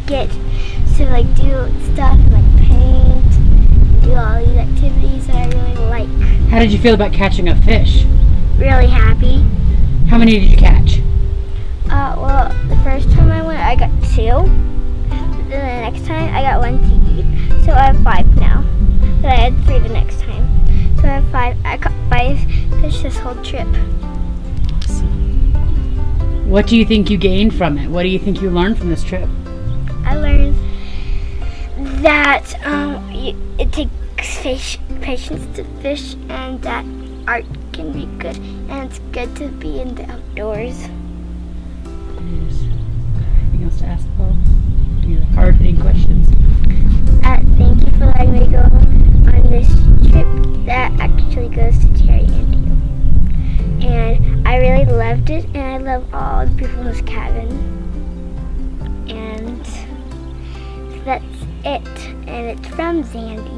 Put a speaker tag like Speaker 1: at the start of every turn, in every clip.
Speaker 1: get to like do stuff and like paint, do all these activities that I really like.
Speaker 2: How did you feel about catching a fish?
Speaker 1: Really happy.
Speaker 2: How many did you catch?
Speaker 1: Well, the first time I went, I got 2. Then the next time, I got 1 to eat. So I have 5 now. But I had 3 the next time. So I have 5. I caught 5 fish this whole trip.
Speaker 2: What do you think you gained from it? What do you think you learned from this trip?
Speaker 1: I learned that it takes patience to fish, and that art can be good, and it's good to be in the outdoors.
Speaker 2: Anything else to ask, Paul? Any hard-hitting questions?
Speaker 1: Thank you for letting me go on this trip that actually goes to Terry and you. And I really loved it, and I love all the people in this cabin. And that's it. And it's from Zandy.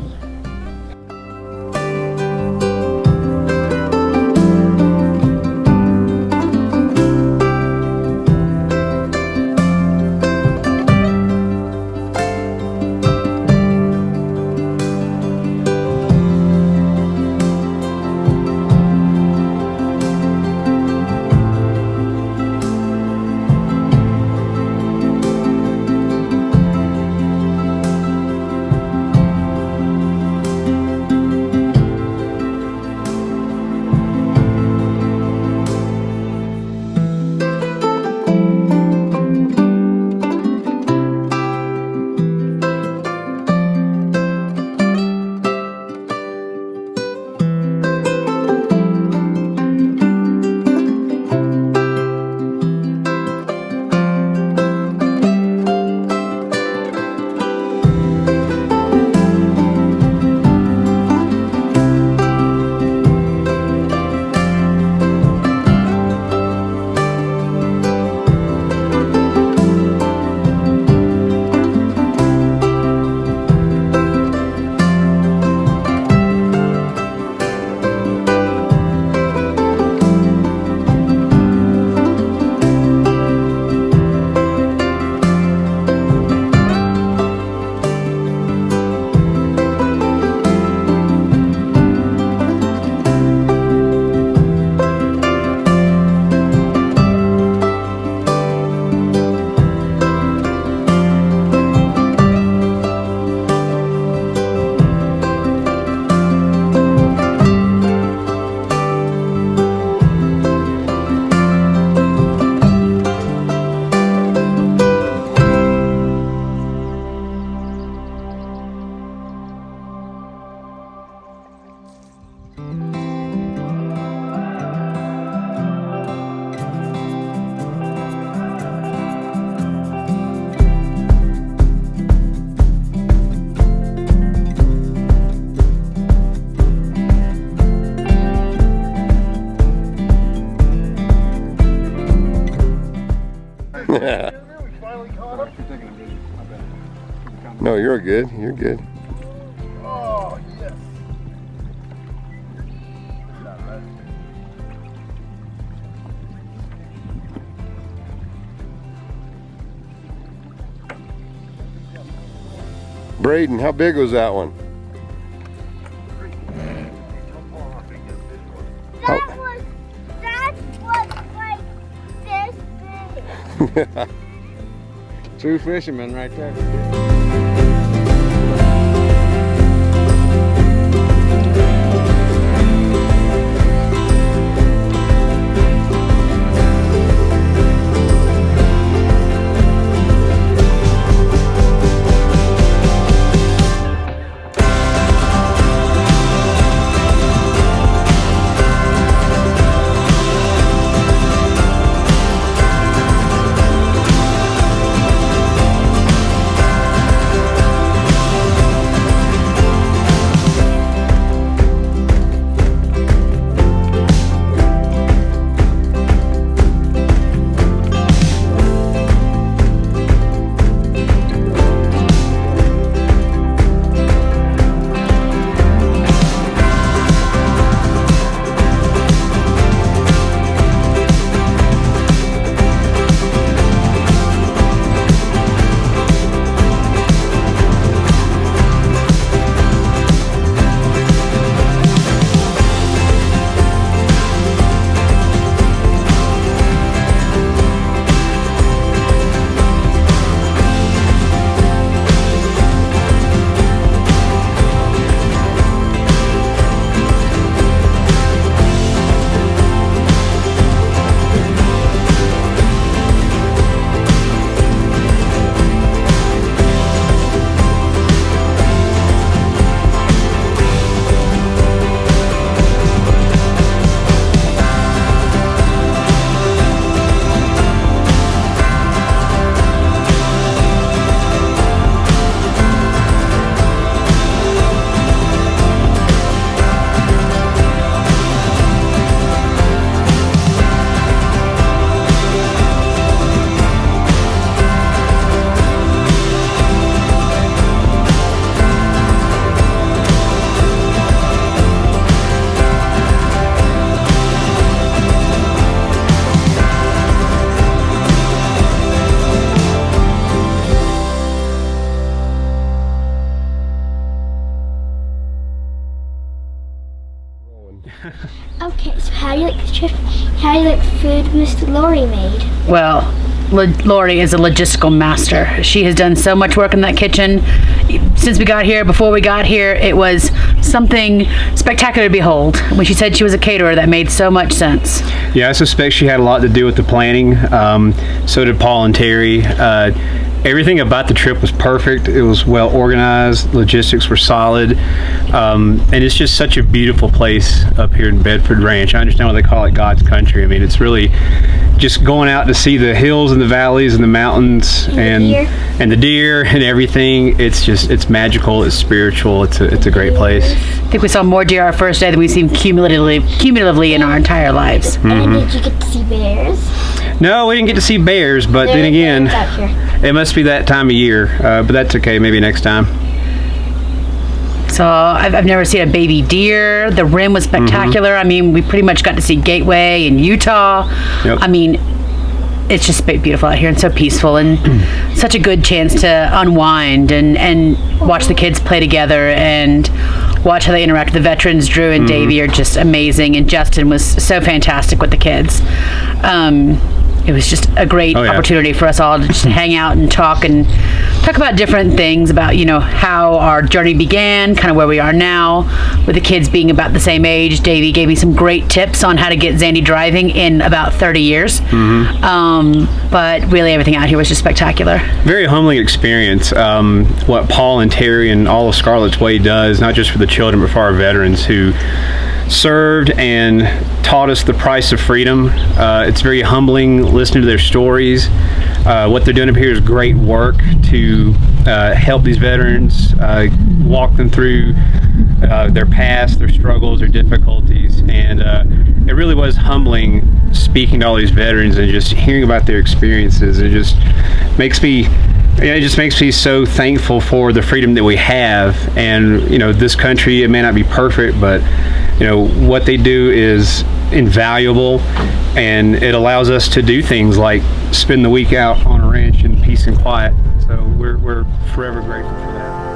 Speaker 3: No, you're good. You're good.
Speaker 4: Oh, yes.
Speaker 3: Braden, how big was that one?
Speaker 1: That was like this big.
Speaker 4: True fisherman right there.
Speaker 1: like the trip? How do you like food Mr. Laurie made?
Speaker 2: Well, Lori is a logistical master. She has done so much work in that kitchen. Since we got here, before we got here, it was something spectacular to behold. When she said she was a caterer, that made so much sense.
Speaker 5: Yeah, I suspect she had a lot to do with the planning. So did Paul and Terry. Everything about the trip was perfect. It was well organized. Logistics were solid. And it's just such a beautiful place up here in Bedford Ranch. I understand why they call it God's country. I mean, it's really just going out to see the hills and the valleys and the mountains and the deer and everything. It's magical. It's spiritual. It's a great place.
Speaker 2: I think we saw more deer our first day than we've seen cumulatively in our entire lives.
Speaker 1: And did you get to see bears?
Speaker 5: No, we didn't get to see bears, but then again, it must be that time of year. But that's okay. Maybe next time.
Speaker 2: So I've never seen a baby deer. The rim was spectacular. I mean, we pretty much got to see Gateway in Utah.
Speaker 5: Yep.
Speaker 2: I mean, it's just beautiful out here and so peaceful and such a good chance to unwind and watch the kids play together and watch how they interact with the veterans. Drew and Davey are just amazing, and Justin was so fantastic with the kids. It was just a great opportunity for us all to just hang out and talk about different things, about, you know, how our journey began, kind of where we are now, with the kids being about the same age. Davey gave me some great tips on how to get Zandy driving in about 30 years. But really everything out here was just spectacular.
Speaker 5: Very humbling experience. What Paul and Terry and all of Scarletts Way does, not just for the children, but for our veterans who served and taught us the price of freedom. It's very humbling listening to their stories. What they're doing up here is great work to help these veterans, walk them through their past, their struggles, their difficulties, and it really was humbling speaking to all these veterans and just hearing about their experiences. It just makes me so thankful for the freedom that we have. And, you know, this country, it may not be perfect, but, you know, what they do is invaluable, and it allows us to do things like spend the week out on a ranch in peace and quiet. So we're forever grateful for that.